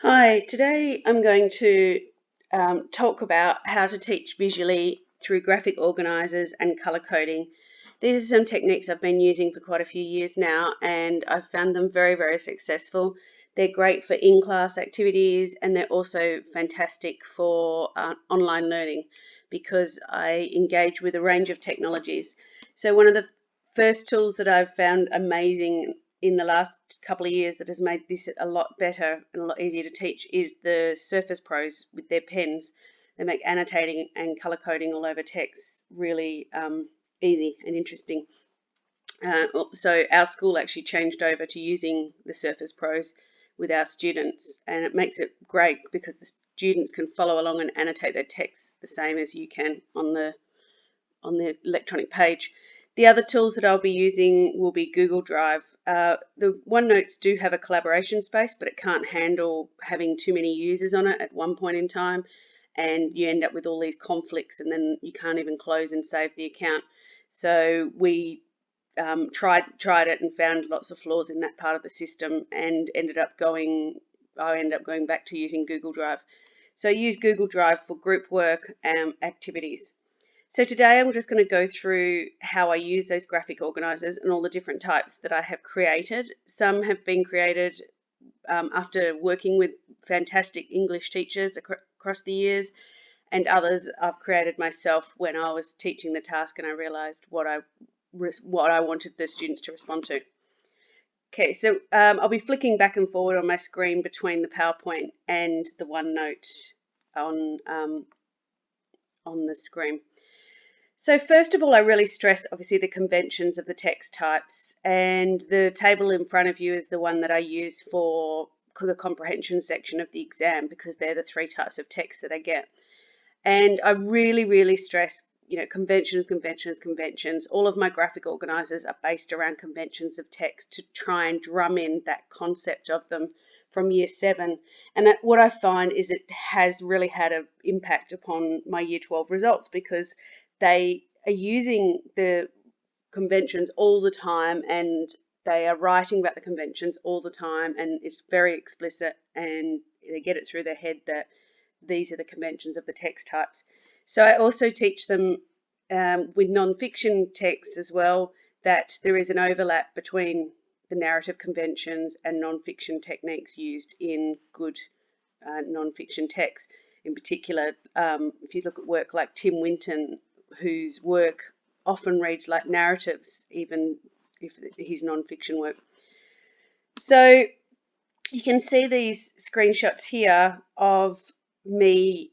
Hi, today I'm going to talk about how to teach visually through graphic organisers and colour coding. These are some techniques I've been using for quite a few years now, and I've found them very, very successful. They're great for in-class activities, and they're also fantastic for online learning because I engage with a range of technologies. So one of the first tools that I've found amazing in the last couple of years that has made this a lot better and a lot easier to teach is the Surface Pros with their pens. They make annotating and color coding all over text really easy and interesting. So our school actually changed over to using the Surface Pros with our students, and it makes it great because the students can follow along and annotate their text the same as you can on the electronic page. The other tools that I'll be using will be Google Drive. The OneNotes do have a collaboration space, but it can't handle having too many users on it at one point in time, and you end up with all these conflicts, and then you can't even close and save the account. So we tried it and found lots of flaws in that part of the system, and I ended up going back to using Google Drive. So use Google Drive for group work and activities. So today I'm just going to go through how I use those graphic organisers and all the different types that I have created. Some have been created after working with fantastic English teachers across the years, and others I've created myself when I was teaching the task and I realised what I wanted the students to respond to. Okay, so I'll be flicking back and forward on my screen between the PowerPoint and the OneNote on the screen. So first of all, I really stress obviously the conventions of the text types, and the table in front of you is the one that I use for the comprehension section of the exam because they're the three types of text that I get. And I really, really stress, conventions, conventions, conventions. All of my graphic organisers are based around conventions of text to try and drum in that concept of them from year 7. And what I find is it has really had an impact upon my year 12 results because they are using the conventions all the time, and they are writing about the conventions all the time, and it's very explicit, and they get it through their head that these are the conventions of the text types. So I also teach them with non-fiction texts as well, that there is an overlap between the narrative conventions and non-fiction techniques used in good non-fiction texts. In particular, if you look at work like Tim Winton, whose work often reads like narratives, even if his non-fiction work. So you can see these screenshots here of me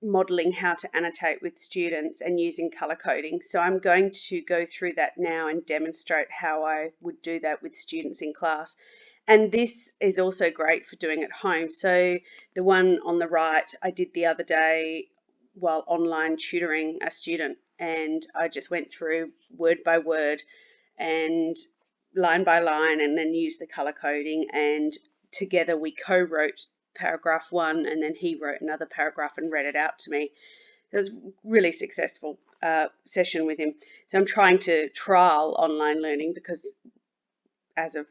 modeling how to annotate with students and using color coding. So I'm going to go through that now and demonstrate how I would do that with students in class. And this is also great for doing at home. So the one on the right I did the other day while online tutoring a student, and I just went through word by word and line by line and then used the color coding, and together we co-wrote paragraph 1, and then he wrote another paragraph and read it out to me. It was a really successful session with him. So I'm trying to trial online learning because as of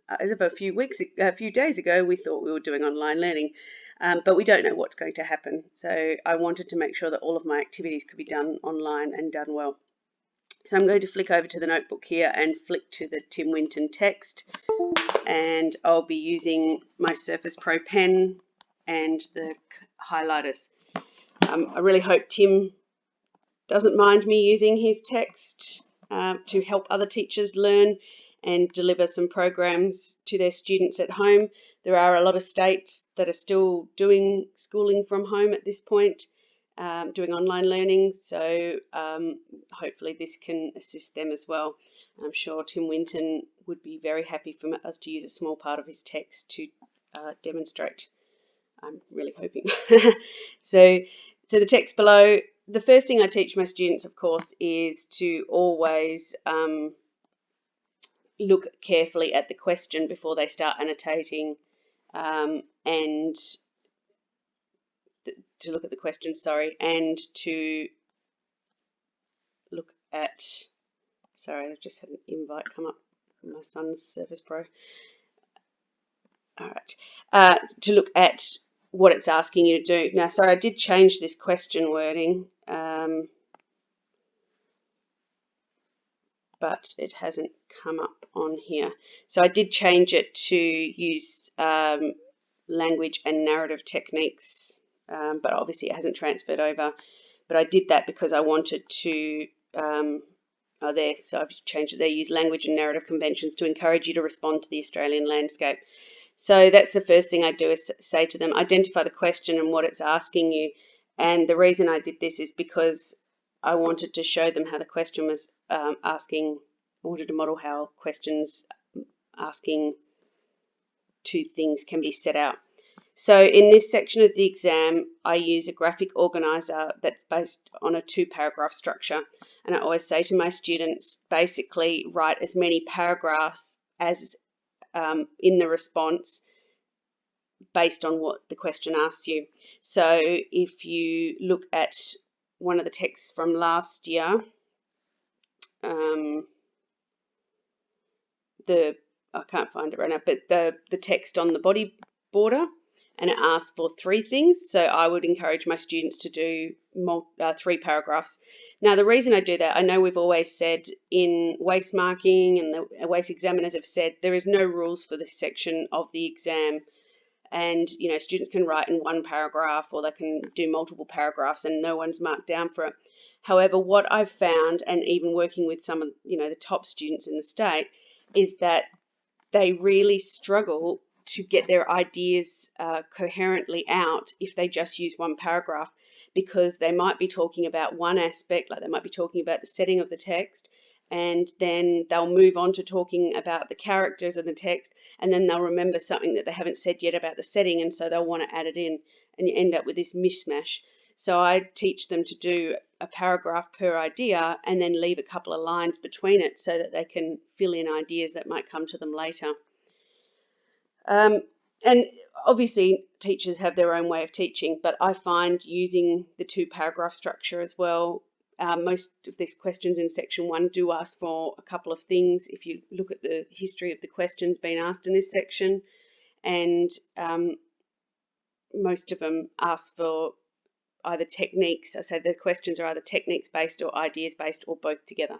a few days ago, we thought we were doing online learning, but we don't know what's going to happen. So I wanted to make sure that all of my activities could be done online and done well. So I'm going to flick over to the notebook here and flick to the Tim Winton text, and I'll be using my Surface Pro pen and the highlighters. I really hope Tim doesn't mind me using his text to help other teachers learn and deliver some programs to their students at home. There are a lot of states that are still doing schooling from home at this point, doing online learning, so hopefully this can assist them as well. I'm sure Tim Winton would be very happy for us to use a small part of his text to demonstrate. I'm really hoping. So the text below, the first thing I teach my students, of course, is to always look carefully at the question before they start annotating, and to look at the question, and to look at, sorry, I've just had an invite come up from my son's Surface Pro. All right, to look at what it's asking you to do. Now, so I did change this question wording, but it hasn't come up on here. So I did change it to use language and narrative techniques, but obviously it hasn't transferred over. But I did that because I wanted to, there, so I've changed it there, use language and narrative conventions to encourage you to respond to the Australian landscape. So that's the first thing I do, is say to them, identify the question and what it's asking you. And the reason I did this is because I wanted to show them how the question was asking, I wanted to model how questions asking two things can be set out. So in this section of the exam, I use a graphic organizer that's based on a 2-paragraph structure. And I always say to my students, basically write as many paragraphs as in the response based on what the question asks you. So if you look at one of the texts from last year, I can't find it right now, but the text on the body border, and it asks for 3 things. So I would encourage my students to do 3 paragraphs. Now, the reason I do that, I know we've always said in waste marking, and the waste examiners have said there is no rules for this section of the exam. And, you know, students can write in 1 paragraph, or they can do multiple paragraphs, and no one's marked down for it. However, what I've found, and even working with some of, you know, the top students in the state, is that they really struggle to get their ideas coherently out if they just use 1 paragraph, because they might be talking about one aspect, like they might be talking about the setting of the text, and then they'll move on to talking about the characters of the text, and then they'll remember something that they haven't said yet about the setting, and so they'll want to add it in, and you end up with this mishmash. So I teach them to do a paragraph per idea and then leave a couple of lines between it so that they can fill in ideas that might come to them later. And obviously teachers have their own way of teaching, but I find using the 2-paragraph structure as well. Most of these questions in section 1 do ask for a couple of things. If you look at the history of the questions being asked in this section, and most of them ask for either techniques. I say the questions are either techniques based or ideas based, or both together.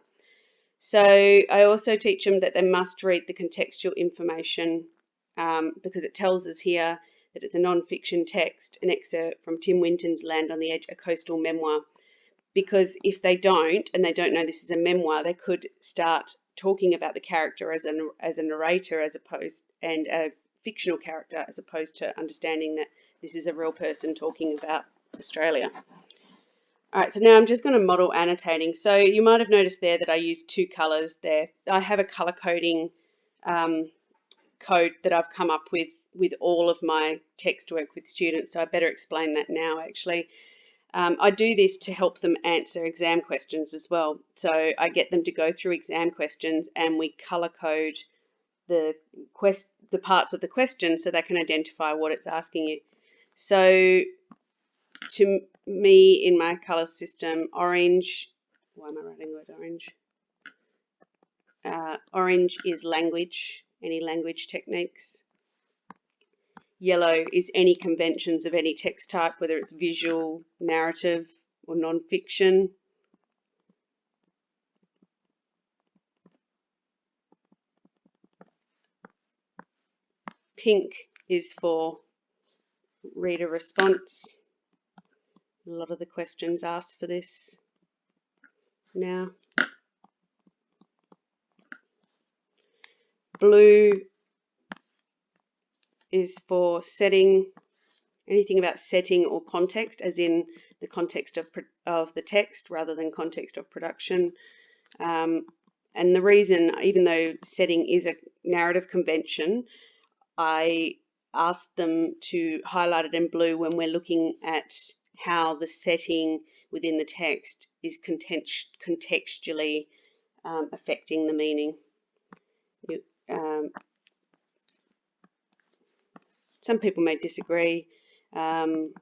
So I also teach them that they must read the contextual information, because it tells us here that it's a non-fiction text, an excerpt from Tim Winton's Land on the Edge, a coastal memoir. Because if they don't, and they don't know this is a memoir, they could start talking about the character as a narrator, as opposed, and a fictional character, as opposed to understanding that this is a real person talking about Australia. All right, so now I'm just going to model annotating. So you might have noticed there that I used 2 colors there. I have a color coding code that I've come up with all of my text work with students, so I better explain that now actually. I do this to help them answer exam questions as well. So I get them to go through exam questions, and we color code the parts of the question so they can identify what it's asking you. So to me, in my color system, orange, why am I writing the word orange? Orange is language, any language techniques. Yellow is any conventions of any text type, whether it's visual, narrative, or non-fiction. Pink is for reader response. A lot of the questions ask for this now. Blue is for setting, anything about setting or context, as in the context of the text rather than context of production. And the reason, even though setting is a narrative convention, I ask them to highlight it in blue when we're looking at how the setting within the text is contextually affecting the meaning. Some people may disagree, and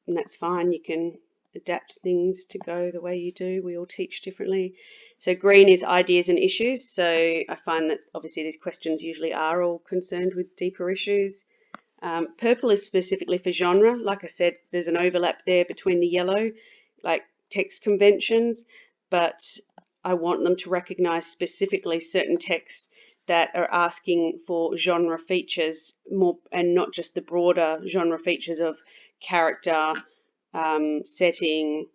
that's fine. You can adapt things to go the way you do. We all teach differently. So green is ideas and issues. So I find that obviously these questions usually are all concerned with deeper issues. Purple is specifically for genre. Like I said, there's an overlap there between the yellow, like text conventions, but I want them to recognize specifically certain texts that are asking for genre features more, and not just the broader genre features of character, setting,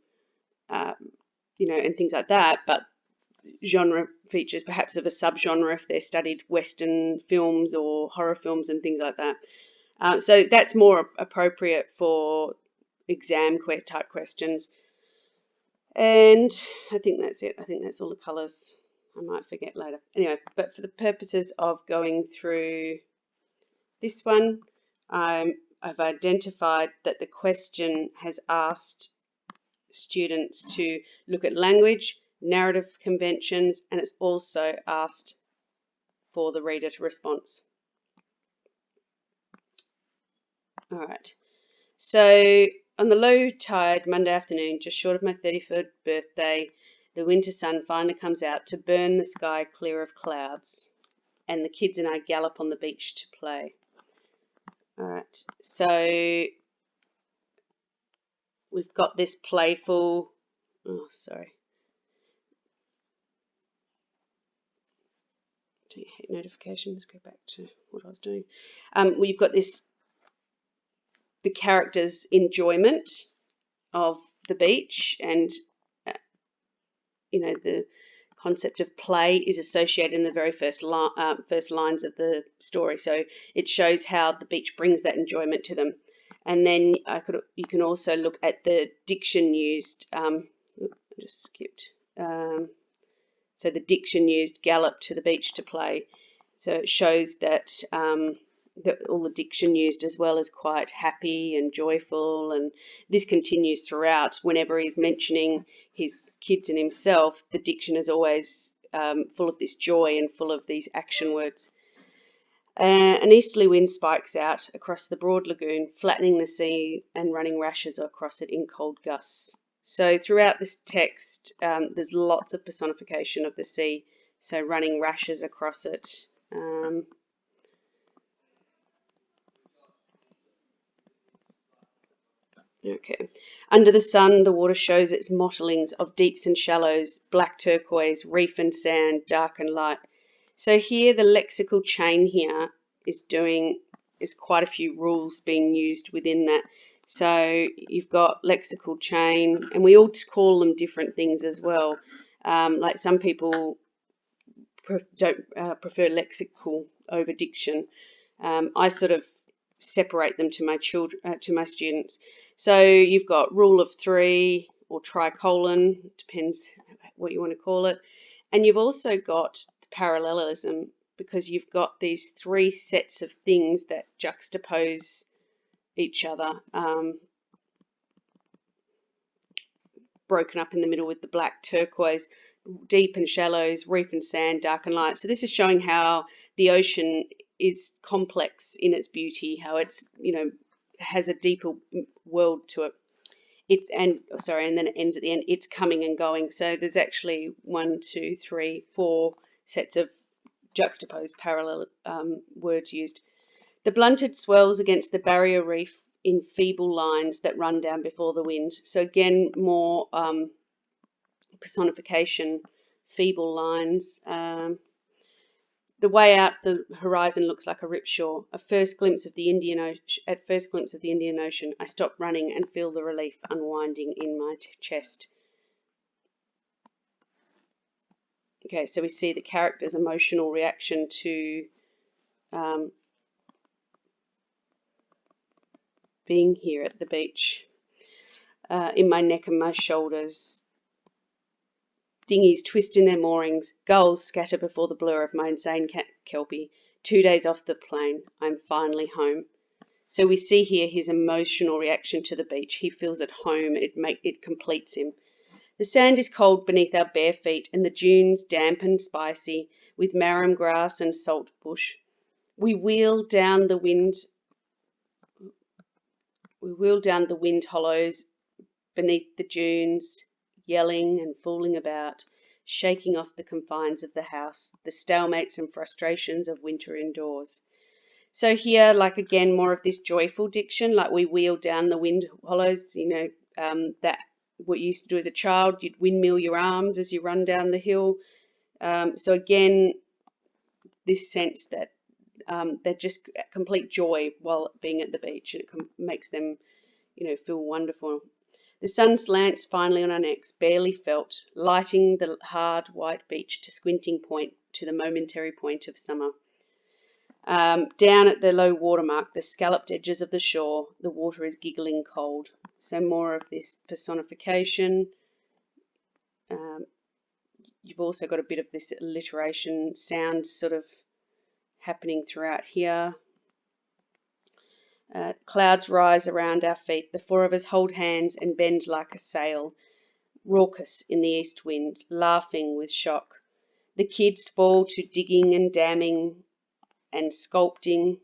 and things like that, but genre features perhaps of a subgenre if they're studied Western films or horror films and things like that. So that's more appropriate for exam type questions. And I think that's it. I think that's all the colours. I might forget later. Anyway, but for the purposes of going through this one, I've identified that the question has asked students to look at language, narrative conventions, and it's also asked for the reader to response. All right. So on the low tide Monday afternoon, just short of my 33rd birthday, the winter sun finally comes out to burn the sky clear of clouds, and the kids and I gallop on the beach to play. All right, so we've got this playful, oh, sorry. Hate notifications, go back to what I was doing. We've got this, the character's enjoyment of the beach, and the concept of play is associated in the very first lines of the story. So it shows how the beach brings that enjoyment to them. And then you can also look at the diction used. I just skipped. So the diction used gallop to the beach to play. So it shows that all the diction used as well is quite happy and joyful, and this continues throughout. Whenever he's mentioning his kids and himself, the diction is always full of this joy and full of these action words. An easterly wind spikes out across the broad lagoon, flattening the sea and running rashes across it in cold gusts. So throughout this text, there's lots of personification of the sea, so running rashes across it. Okay. Under the sun, the water shows its mottlings of deeps and shallows, black turquoise, reef and sand, dark and light. So here, the lexical chain here is quite a few rules being used within that. So you've got lexical chain, and we all call them different things as well. Like some people don't prefer lexical over diction. I sort of separate them to my students. So you've got rule of three or tricolon, depends what you want to call it, and you've also got parallelism, because you've got these three sets of things that juxtapose each other, broken up in the middle with the black turquoise, deep and shallows, reef and sand, dark and light. So this is showing how the ocean is complex in its beauty, how it's, has a deeper world to it. And then it ends at the end, it's coming and going. So there's actually 1, 2, 3, 4 sets of juxtaposed parallel words used. The blunted swells against the barrier reef in feeble lines that run down before the wind. So again, more personification, feeble lines. The way out the horizon looks like a ripshore. At first glimpse of the Indian Ocean, I stop running and feel the relief unwinding in my chest. Okay, so we see the character's emotional reaction to being here at the beach. In my neck and my shoulders, dinghies twist in their moorings, gulls scatter before the blur of my insane kelpie. 2 days off the plane, I'm finally home. So we see here his emotional reaction to the beach. He feels at home. It completes him. The sand is cold beneath our bare feet, and the dunes damp and spicy, with marram grass and salt bush. We wheel down the wind hollows beneath the dunes, yelling and fooling about, shaking off the confines of the house, the stalemates and frustrations of winter indoors. So here, like again, more of this joyful diction, like we wheel down the wind hollows, that what you used to do as a child, you'd windmill your arms as you run down the hill. So again, this sense that they're just complete joy while being at the beach, and it makes them, feel wonderful. The sun slants finally on our necks, barely felt, lighting the hard white beach to squinting point, to the momentary point of summer. Down at the low water mark, the scalloped edges of the shore, the water is giggling cold. So more of this personification. You've also got a bit of this alliteration sound sort of happening throughout here. Clouds rise around our feet. The four of us hold hands and bend like a sail, raucous in the east wind, laughing with shock. The kids fall to digging and damming and sculpting.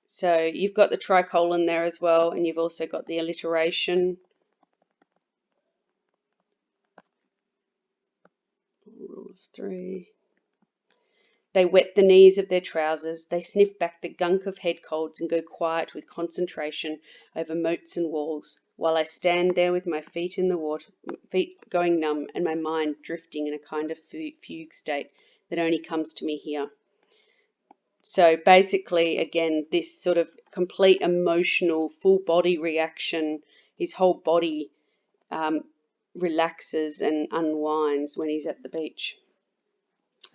So you've got the tricolon there as well, and you've also got the alliteration. Rule of three. They wet the knees of their trousers, they sniff back the gunk of head colds and go quiet with concentration over moats and walls, while I stand there with my feet in the water, feet going numb and my mind drifting in a kind of fugue state that only comes to me here. So basically, again, this sort of complete emotional, full body reaction, his whole body relaxes and unwinds when he's at the beach.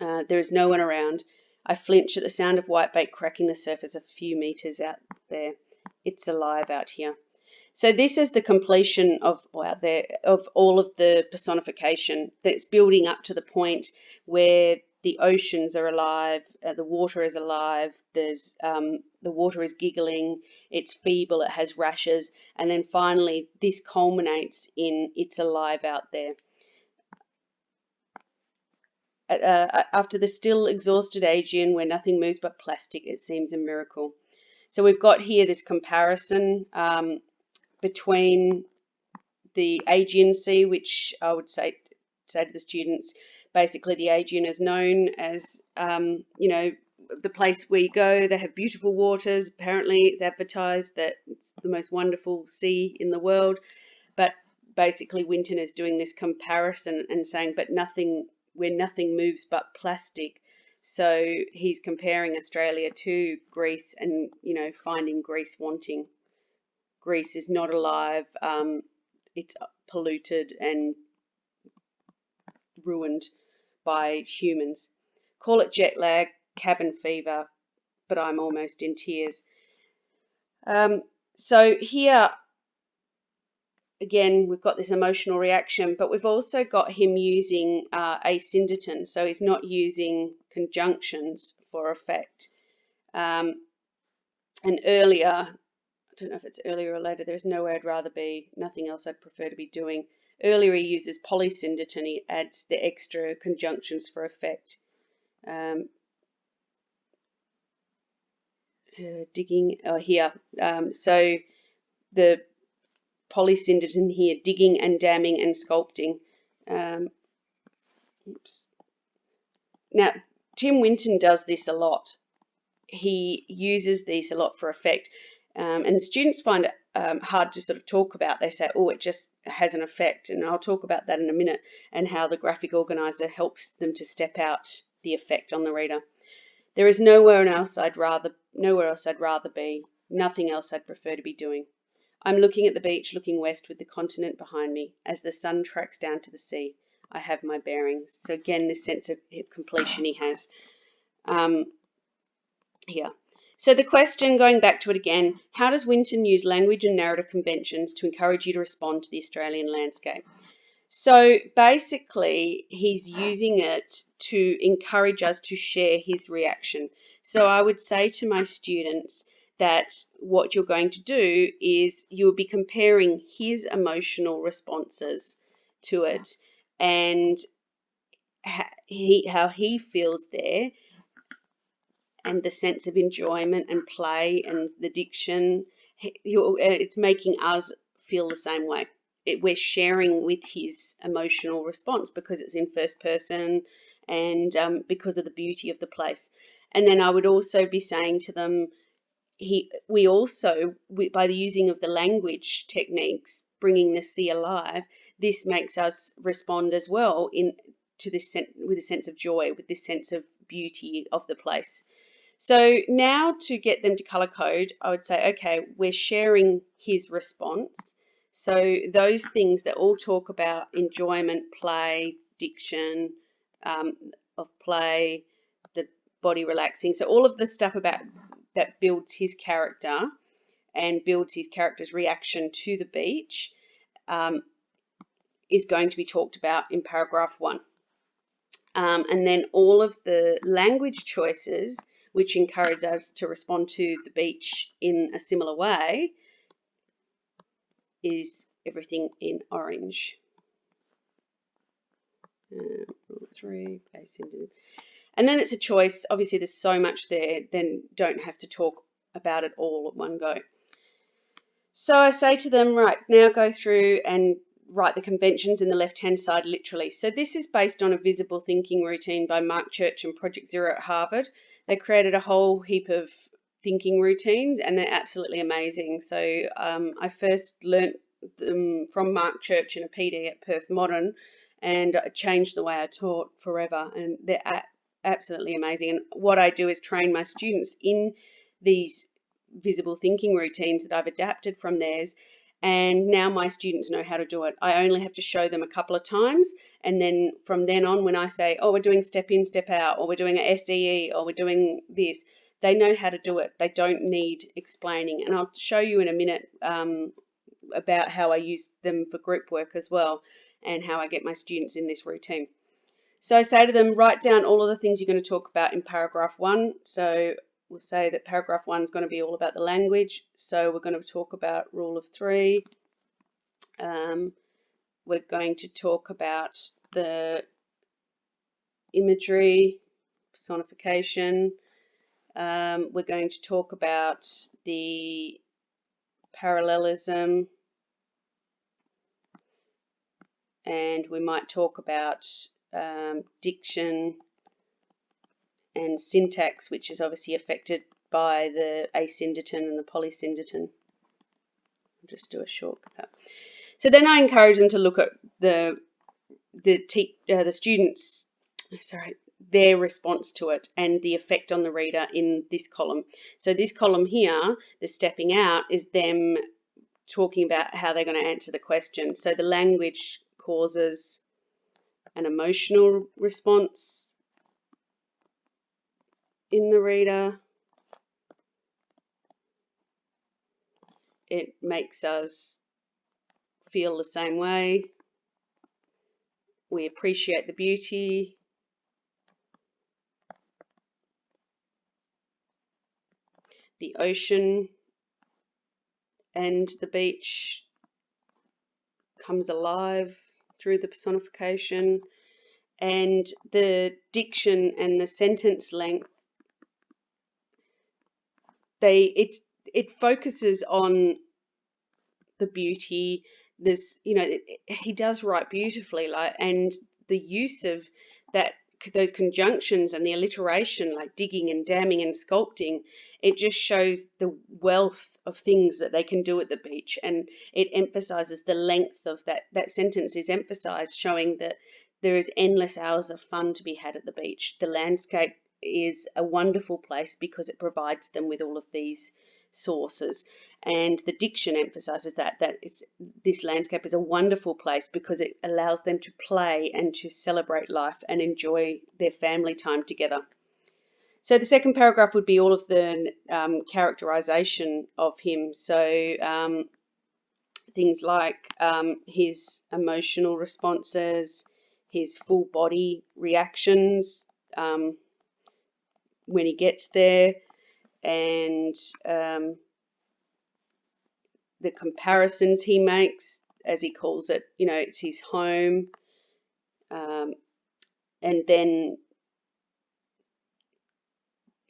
There is no one around. I flinch at the sound of whitebait cracking the surface a few meters out there. It's alive out here. So this is the completion of all of the personification that's building up to the point where the oceans are alive, the water is alive, there's the water is giggling, it's feeble, it has rashes, and then finally this culminates in it's alive out there. After the still exhausted Aegean where nothing moves but plastic, it seems a miracle. So we've got here this comparison between the Aegean Sea, which I would say to the students, basically the Aegean is known as, the place where you go. They have beautiful waters. Apparently it's advertised that it's the most wonderful sea in the world. But basically Winton is doing this comparison and saying, but nothing, where nothing moves but plastic. So he's comparing Australia to Greece and, finding Greece wanting. Greece is not alive. It's polluted and ruined by humans. Call it jet lag, cabin fever, but I'm almost in tears. So here, again, we've got this emotional reaction, but we've also got him using asyndeton, so he's not using conjunctions for effect. And earlier, I don't know if it's earlier or later, there's nowhere I'd rather be, nothing else I'd prefer to be doing. Earlier he uses polysyndeton, he adds the extra conjunctions for effect. Digging here, so the polysyndeton here, digging and damming and sculpting. Now, Tim Winton does this a lot. He uses these a lot for effect, and students find it hard to sort of talk about. They say, oh, it just has an effect, and I'll talk about that in a minute, and how the graphic organizer helps them to step out the effect on the reader. There is nowhere else I'd rather be, nothing else I'd prefer to be doing. I'm looking at the beach, looking west with the continent behind me. As the sun tracks down to the sea, I have my bearings. So again, this sense of completion he has here. So the question, going back to it again, how does Winton use language and narrative conventions to encourage you to respond to the Australian landscape? So basically, he's using it to encourage us to share his reaction. So I would say to my students that what you're going to do is you'll be comparing his emotional responses to it and how he feels there, and the sense of enjoyment and play and the diction. It's making us feel the same way. We're sharing with his emotional response because it's in first person and because of the beauty of the place. And then I would also be saying to them, by the using of the language techniques, bringing the sea alive, this makes us respond as well with a sense of joy, with this sense of beauty of the place. So now to get them to color code, I would say, okay, we're sharing his response. So those things that all talk about enjoyment, play, diction of play, the body relaxing. So all of the stuff about that builds his character and builds his character's reaction to the beach is going to be talked about in paragraph 1. And then all of the language choices which encourage us to respond to the beach in a similar way is everything in orange. 3, and then it's a choice. Obviously there's so much there, then don't have to talk about it all at one go. So I say to them, right, now go through and write the conventions in the left-hand side literally. So this is based on a visible thinking routine by Mark Church and Project Zero at Harvard. They created a whole heap of thinking routines and they're absolutely amazing. So I first learnt them from Mark Church in a PD at Perth Modern, and it changed the way I taught forever, and they're absolutely amazing. And what I do is train my students in these visible thinking routines that I've adapted from theirs, and now my students know how to do it. I only have to show them a couple of times, and then from then on, when I say, oh, we're doing step in, step out, or we're doing a SEE, or we're doing this, they know how to do it. They don't need explaining. And I'll show you in a minute about how I use them for group work as well, and how I get my students in this routine. So I say to them, write down all of the things you're going to talk about in paragraph 1. So we'll say that paragraph 1 is going to be all about the language. So we're going to talk about rule of 3. We're going to talk about the imagery, personification. We're going to talk about the parallelism, and we might talk about diction and syntax, which is obviously affected by the asyndeton and the polysyndeton. I'll just do a shortcut. So then I encourage them to look at the students, their response to it and the effect on the reader in this column. So this column here, the stepping out, is them talking about how they're going to answer the question. So the language causes an emotional response in the reader. It makes us feel the same way. We appreciate the beauty. The ocean and the beach comes alive through the personification, and the diction and the sentence length, it focuses on the beauty. This, he does write beautifully, and the use of those conjunctions and the alliteration, like digging and damming and sculpting, it just shows the wealth of things that they can do at the beach, and it emphasizes the length of that sentence is emphasized, showing that there is endless hours of fun to be had at the beach. The landscape is a wonderful place because it provides them with all of these sources, and the diction emphasizes that this landscape is a wonderful place because it allows them to play and to celebrate life and enjoy their family time together. So the second paragraph would be all of the characterization of him. So things like his emotional responses, his full body reactions when he gets there, and the comparisons he makes, as he calls it, it's his home, and then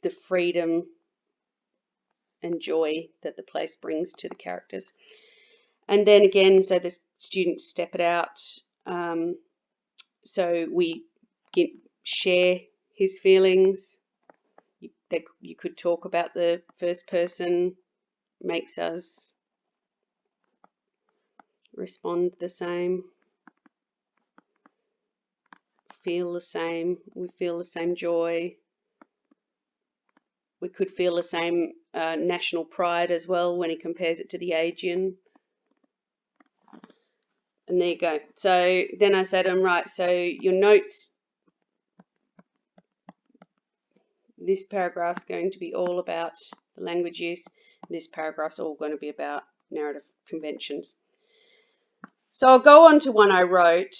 the freedom and joy that the place brings to the characters. And then again, so the students step it out. So we share his feelings. You could talk about the first person, makes us respond the same, feel the same. We feel the same joy. We could feel the same national pride as well when he compares it to the Aegean. And there you go. So then I said, right, so your notes, this paragraph's going to be all about the language use. This paragraph's all going to be about narrative conventions. So I'll go on to one I wrote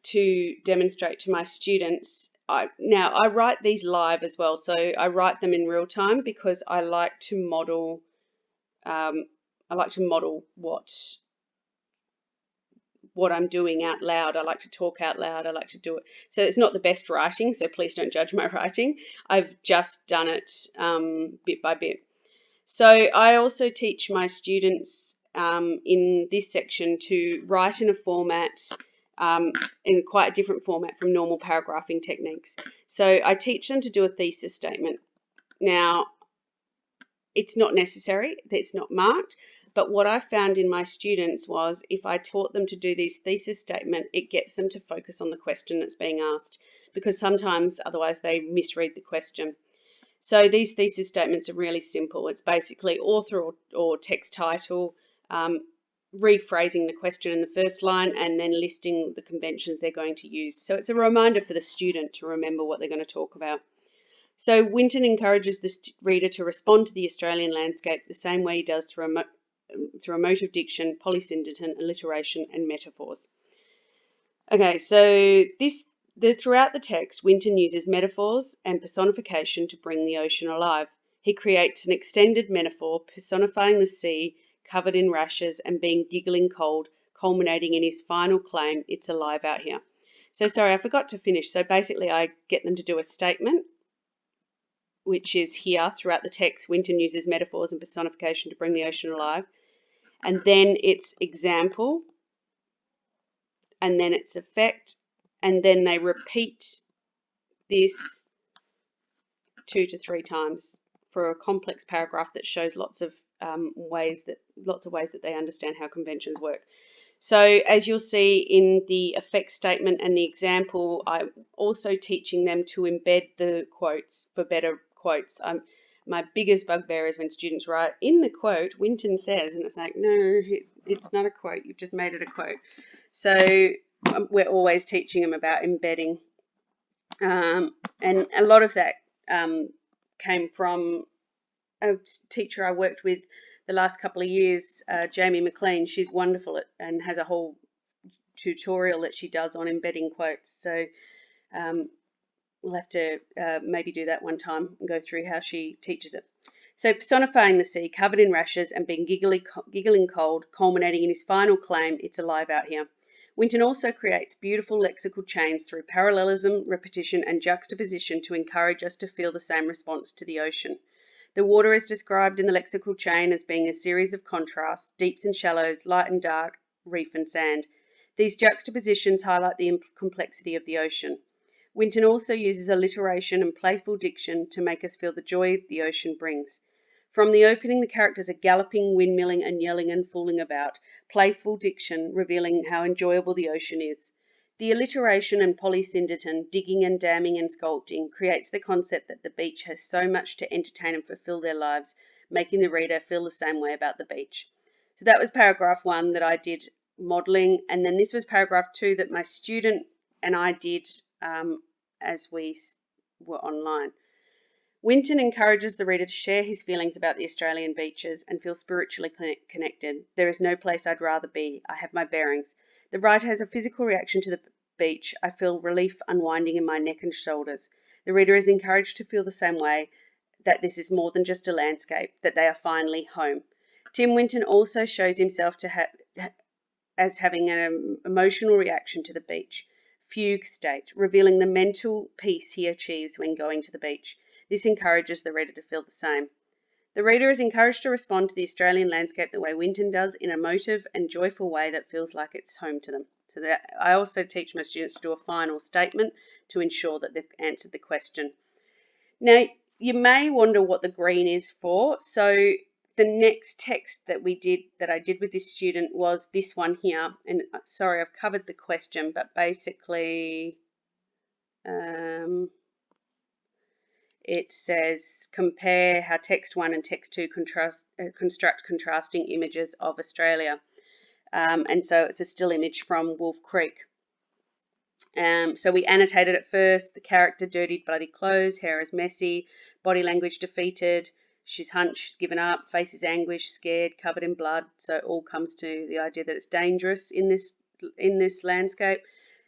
to demonstrate to my students. Now I write these live as well, so I write them in real time because I like to model. What I'm doing out loud. I like to talk out loud. I like to do it. So it's not the best writing, so please don't judge my writing. I've just done it bit by bit. So I also teach my students in this section to write in a format, in quite a different format from normal paragraphing techniques. So I teach them to do a thesis statement. Now, it's not necessary, it's not marked, but what I found in my students was if I taught them to do this thesis statement, it gets them to focus on the question that's being asked, because sometimes otherwise they misread the question. So these thesis statements are really simple. It's basically author or text title, rephrasing the question in the first line, and then listing the conventions they're going to use. So it's a reminder for the student to remember what they're going to talk about. So Winton encourages the reader to respond to the Australian landscape the same way he does through emotive diction, polysyndeton, alliteration, and metaphors. Okay, so throughout the text, Winton uses metaphors and personification to bring the ocean alive. He creates an extended metaphor personifying the sea covered in rashes and being giggling cold, culminating in his final claim, "It's alive out here." So sorry, I forgot to finish. So basically I get them to do a statement, which is here throughout the text. Winton uses metaphors and personification to bring the ocean alive. And then it's example, and then it's effect, and then they repeat this 2 to 3 times for a complex paragraph that shows lots of ways that they understand how conventions work. So as you'll see in the effect statement and the example, I'm also teaching them to embed the quotes for better quotes. My biggest bugbear is when students write in the quote, Winton says, and it's like, no, it's not a quote. You've just made it a quote. So we're always teaching them about embedding. And a lot of that came from a teacher I worked with the last couple of years, Jamie McLean. She's wonderful and has a whole tutorial that she does on embedding quotes. So we'll have to maybe do that one time and go through how she teaches it. So personifying the sea, covered in rashes and being giggling cold, culminating in his final claim, "It's alive out here." Winton also creates beautiful lexical chains through parallelism, repetition, and juxtaposition to encourage us to feel the same response to the ocean. The water is described in the lexical chain as being a series of contrasts, deeps and shallows, light and dark, reef and sand. These juxtapositions highlight the complexity of the ocean. Winton also uses alliteration and playful diction to make us feel the joy the ocean brings. From the opening, the characters are galloping, windmilling, and yelling and fooling about, playful diction revealing how enjoyable the ocean is. The alliteration and polysyndeton, digging and damming and sculpting, creates the concept that the beach has so much to entertain and fulfill their lives, making the reader feel the same way about the beach. So that was paragraph 1 that I did modelling, and then this was paragraph 2 that my student and I did as we were online. Winton encourages the reader to share his feelings about the Australian beaches and feel spiritually connected. "There is no place I'd rather be. I have my bearings." The writer has a physical reaction to the beach. "I feel relief unwinding in my neck and shoulders." The reader is encouraged to feel the same way, that this is more than just a landscape, that they are finally home. Tim Winton also shows himself as having an emotional reaction to the beach. Fugue state, revealing the mental peace he achieves when going to the beach. This encourages the reader to feel the same. The reader is encouraged to respond to the Australian landscape the way Winton does, in a motive and joyful way that feels like it's home to them. So that I also teach my students to do a final statement to ensure that they've answered the question. Now, you may wonder what the green is for. So the next text that I did with this student was this one here. And sorry, I've covered the question, but basically it says compare how text 1 and text 2 construct contrasting images of Australia. And so it's a still image from Wolf Creek. So we annotated at first: the character, dirtied, bloody clothes, hair is messy, body language defeated, she's hunched, she's given up, face is anguished, scared, covered in blood. So it all comes to the idea that it's dangerous in this landscape.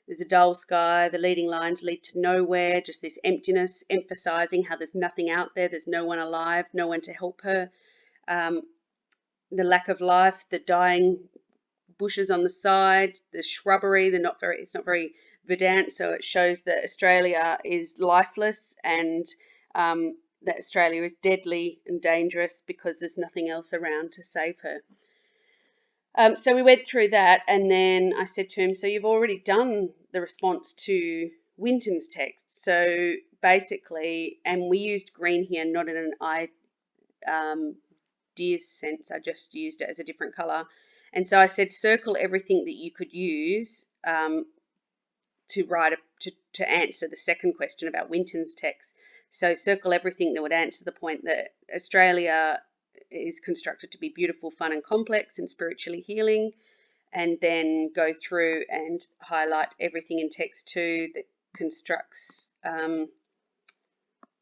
There's a dull sky, the leading lines lead to nowhere, just this emptiness, emphasizing how there's nothing out there, there's no one alive, no one to help her. The lack of life, the dying bushes on the side, the shrubbery, it's not very verdant, so it shows that Australia is lifeless, and that Australia is deadly and dangerous because there's nothing else around to save her. So we went through that, and then I said to him, so you've already done the response to Winton's text. So basically, and we used green here, not in an ideas sense, I just used it as a different colour. And so I said, circle everything that you could use to answer the second question about Winton's text. So circle everything that would answer the point that Australia is constructed to be beautiful, fun and complex and spiritually healing, and then go through and highlight everything in text 2 that constructs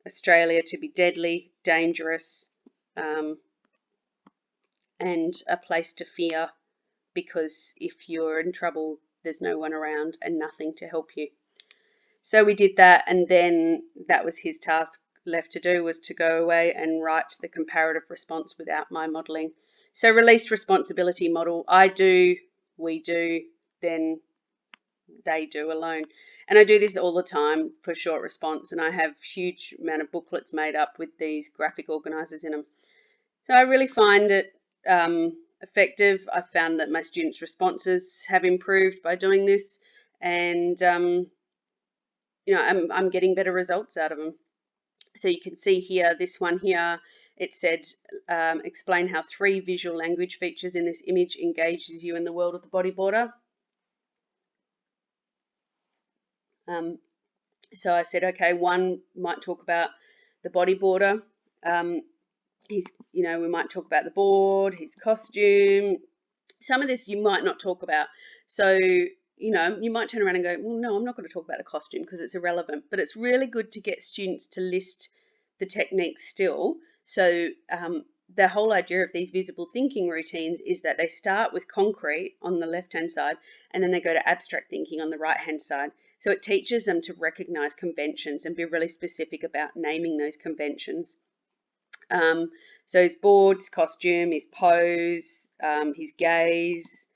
Australia to be deadly, dangerous, and a place to fear, because if you're in trouble, there's no one around and nothing to help you. So we did that, and then that was his task left to do, was to go away and write the comparative response without my modelling. So released responsibility model: I do, we do, then they do alone. And I do this all the time for short response, and I have huge amount of booklets made up with these graphic organisers in them. So I really find it effective. I've found that my students' responses have improved by doing this, and I'm getting better results out of them. So you can see here, this one here, it said, explain how 3 visual language features in this image engages you in the world of the bodyboarder. So I said, okay, 1 might talk about the bodyboarder. We might talk about the board, his costume. Some of this you might not talk about. So, you might turn around and go, well, no, I'm not going to talk about the costume because it's irrelevant. But it's really good to get students to list the techniques still. So the whole idea of these visible thinking routines is that they start with concrete on the left-hand side, and then they go to abstract thinking on the right-hand side. So it teaches them to recognize conventions and be really specific about naming those conventions. So his board, his costume, his pose, his gaze,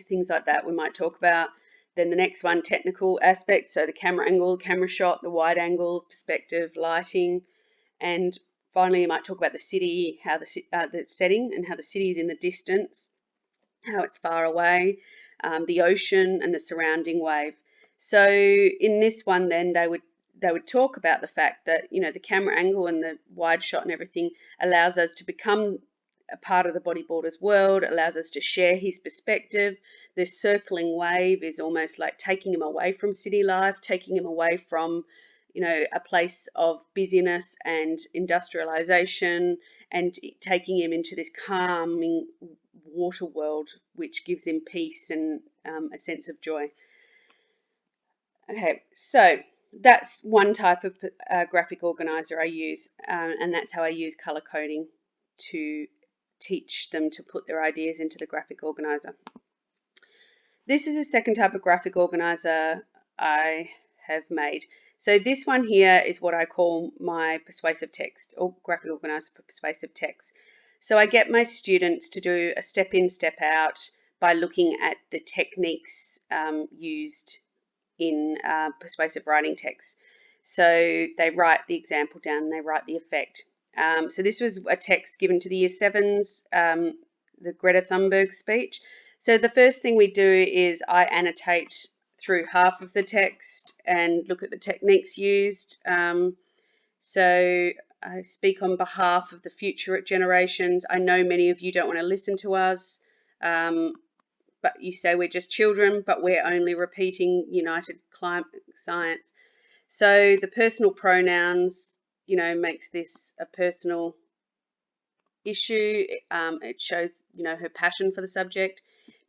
things like that we might talk about. Then the next one, technical aspects, so the camera angle, camera shot, the wide angle, perspective, lighting. And finally, you might talk about the city, how the setting and how the city is in the distance, how it's far away, the ocean and the surrounding wave. So in this one, then they would talk about the fact that, the camera angle and the wide shot and everything allows us to become a part of the bodyboarder's world, allows us to share his perspective. The circling wave is almost like taking him away from city life, taking him away from, a place of busyness and industrialization, and taking him into this calming water world, which gives him peace and a sense of joy. Okay, so that's one type of graphic organizer I use, and that's how I use color coding to teach them to put their ideas into the graphic organizer. This is a second type of graphic organizer I have made. So this one here is what I call my persuasive text, or graphic organizer for persuasive text. So I get my students to do a step in, step out by looking at the techniques used in persuasive writing text. So they write the example down and they write the effect. So this was a text given to the Year 7s, the Greta Thunberg speech. So the first thing we do is I annotate through half of the text and look at the techniques used. So I speak on behalf of the future generations. I know many of you don't want to listen to us, but you say we're just children, but we're only repeating United Climate Science. So the personal pronouns, makes this a personal issue. It shows, her passion for the subject.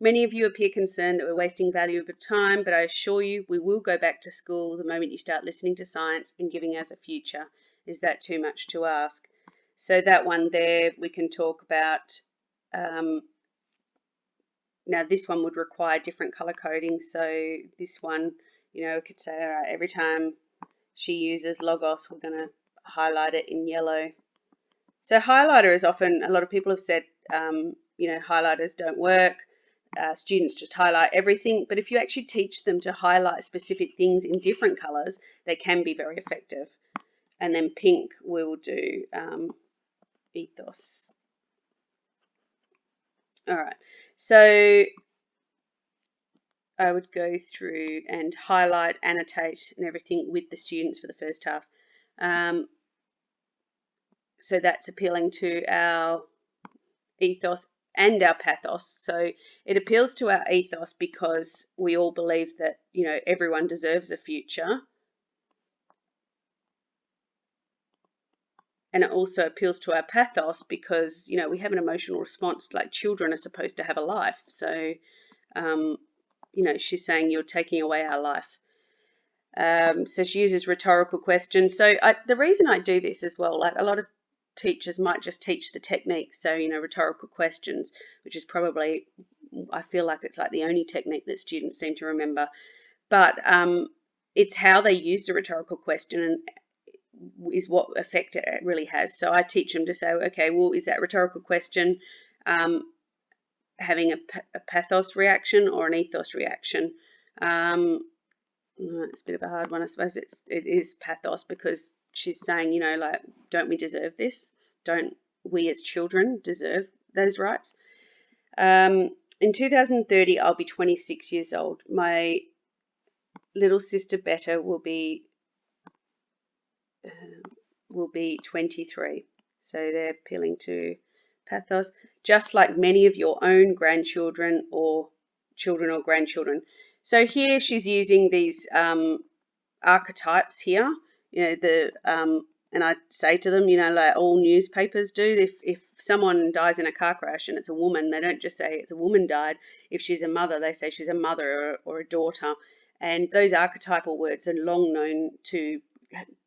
Many of you appear concerned that we're wasting valuable time, but I assure you we will go back to school the moment you start listening to science and giving us a future. Is that too much to ask? So that one there, we can talk about. Now this one would require different color coding. So this one, I could say, all right, every time she uses logos, we're going to highlight it in yellow. So highlighter is often, a lot of people have said, highlighters don't work. Students just highlight everything. But if you actually teach them to highlight specific things in different colors, they can be very effective. And then pink, we will do ethos. All right. So I would go through and highlight, annotate, and everything with the students for the first half. So that's appealing to our ethos and our pathos. So it appeals to our ethos because we all believe that, everyone deserves a future. And it also appeals to our pathos because, we have an emotional response, like children are supposed to have a life. So, she's saying you're taking away our life. So she uses rhetorical questions. So the reason I do this as well, like a lot of teachers might just teach the technique. So, rhetorical questions, which is probably, I feel like it's like the only technique that students seem to remember. But it's how they use the rhetorical question and is what effect it really has. So I teach them to say, okay, well, is that rhetorical question having a pathos reaction or an ethos reaction? It's a bit of a hard one, I suppose. It is pathos because she's saying, like, don't we deserve this? Don't we as children deserve those rights? In 2030, I'll be 26 years old. My little sister Betta will be 23. So they're appealing to pathos, just like many of your own grandchildren or children or grandchildren. So here she's using these archetypes here, and I say to them, like all newspapers do, if someone dies in a car crash and it's a woman, they don't just say it's a woman died. If she's a mother, they say she's a mother or a daughter. And those archetypal words are long known to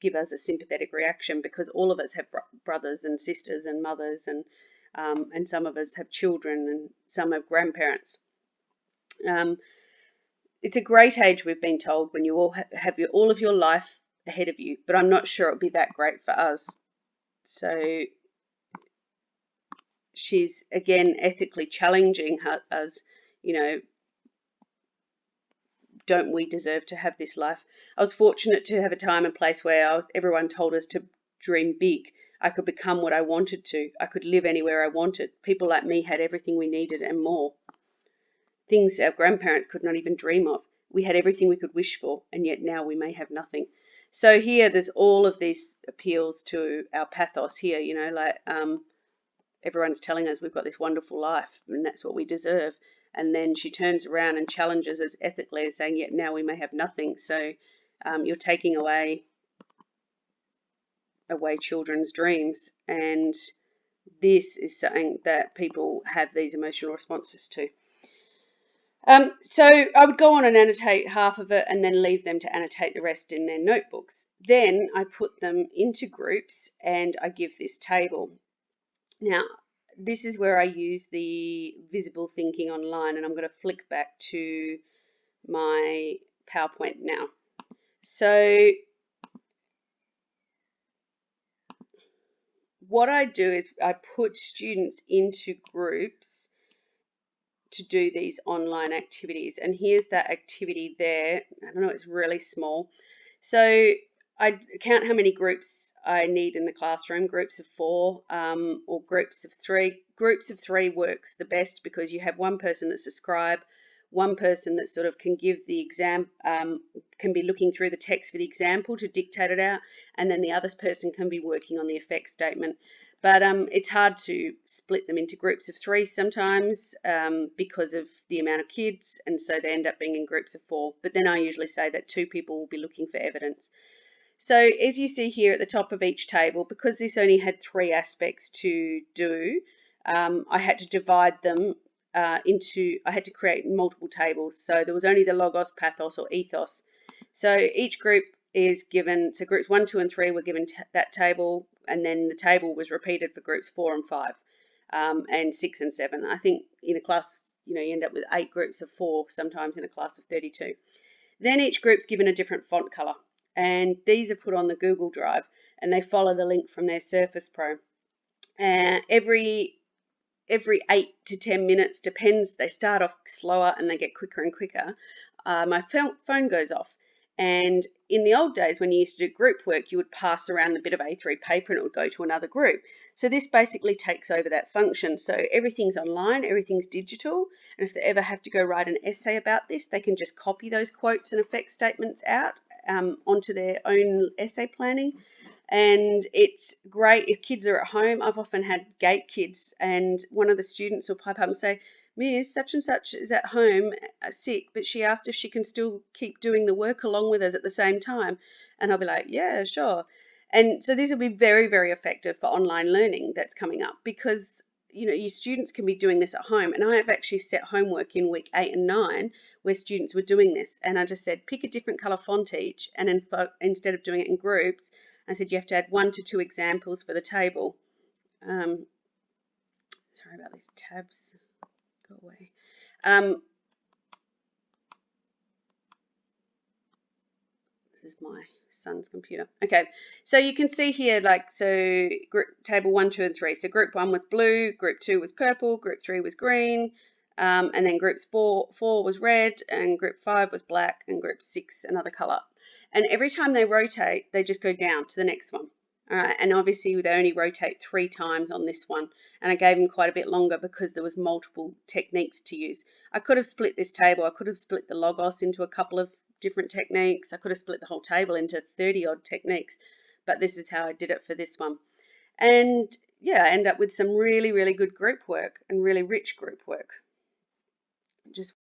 give us a sympathetic reaction because all of us have brothers and sisters and mothers, and some of us have children and some have grandparents. It's a great age, we've been told, when you all have all of your life ahead of you, but I'm not sure it'll be that great for us. So she's again ethically challenging us, don't we deserve to have this life? I was fortunate to have a time and place where everyone told us to dream big. I could become what I wanted to. I could live anywhere I wanted. People like me had everything we needed and more. Things our grandparents could not even dream of. We had everything we could wish for, and yet now we may have nothing. So here there's all of these appeals to our pathos here, like everyone's telling us we've got this wonderful life and that's what we deserve. And then she turns around and challenges us ethically, saying, yet now we may have nothing. So you're taking away children's dreams. And this is something that people have these emotional responses to. So I would go on and annotate half of it and then leave them to annotate the rest in their notebooks. Then I put them into groups and I give this table. Now, this is where I use the visible thinking online, and I'm going to flick back to my PowerPoint now. So what I do is I put students into groups to do these online activities, and here's that activity there. I don't know, it's really small. So I count how many groups I need in the classroom, groups of 4 or groups of 3. Groups of 3 works the best because you have one person that's a scribe, one person that sort of can give the exam, can be looking through the text for the example to dictate it out, and then the other person can be working on the effect statement. But it's hard to split them into groups of 3 sometimes because of the amount of kids, and so they end up being in groups of 4. But then I usually say that 2 people will be looking for evidence. So as you see here at the top of each table, because this only had 3 aspects to do, I had to divide them I had to create multiple tables. So there was only the logos, pathos, or ethos. So each group is given, so groups 1, 2, and 3 were given that table, and then the table was repeated for groups 4 and 5, and 6 and 7. I think in a class, you end up with 8 groups of 4, sometimes in a class of 32. Then each group's given a different font color, and these are put on the Google Drive, and they follow the link from their Surface Pro. Every 8 to 10 minutes, depends, they start off slower and they get quicker and quicker, my phone goes off. And in the old days, when you used to do group work, you would pass around a bit of A3 paper and it would go to another group. So this basically takes over that function. So everything's online, everything's digital, and if they ever have to go write an essay about this, they can just copy those quotes and effect statements out onto their own essay planning. And it's great if kids are at home. I've often had gate kids, and one of the students will pipe up and say, Miss, such and such is at home sick, but she asked if she can still keep doing the work along with us at the same time. And I'll be like, yeah, sure. And so these will be very, very effective for online learning that's coming up, because your students can be doing this at home. And I have actually set homework in week 8 and 9 where students were doing this, and I just said pick a different color font each, and instead of doing it in groups, I said you have to add 1 to 2 examples for the table. Sorry about these tabs. Go away. This is my son's computer. Okay, so you can see here, group table 1, 2, and 3. So group 1 was blue, group 2 was purple, group 3 was green, and then groups 4 was red, and group 5 was black, and group 6 another color. And every time they rotate, they just go down to the next one. All right, and obviously they only rotate 3 times on this one, and I gave them quite a bit longer because there was multiple techniques to use. I could have split this table. I could have split the logos into a couple of different techniques. I could have split the whole table into 30 odd techniques, but this is how I did it for this one. And yeah, I end up with some really, really good group work and really rich group work. Just